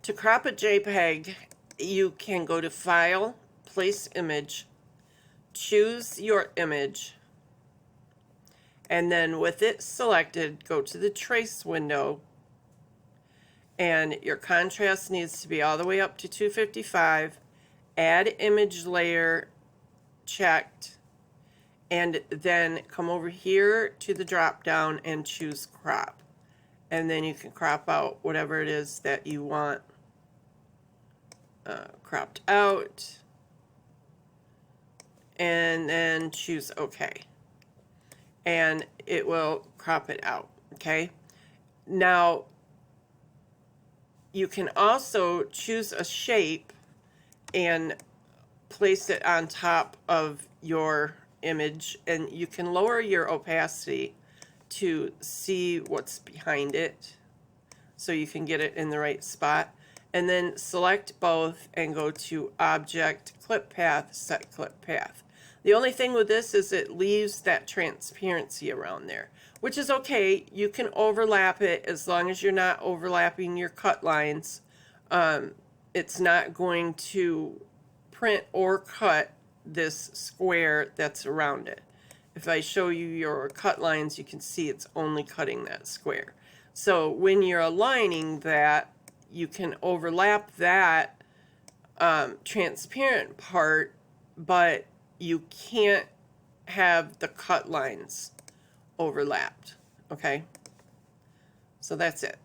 To crop a JPEG, you can go to File, Place Image, choose your image, and then with it selected, go to the Trace window, and your contrast needs to be all the way up to 255, add image layer checked, and then come over here to the drop down and choose crop. And then you can crop out whatever it is that you want cropped out, and then choose OK. And it will crop it out, okay? Now, you can also choose a shape and place it on top of your image, and you can lower your opacity to see what's behind it so you can get it in the right spot. And then select both and go to Object, Clip Path, Set Clip Path. The only thing with this is it leaves that transparency around there, which is okay. You can overlap it as long as you're not overlapping your cut lines. It's not going to print or cut this square that's around it. If I show you your cut lines, you can see it's only cutting that square. So when you're aligning that, you can overlap that transparent part, but you can't have the cut lines overlapped, okay? So that's it.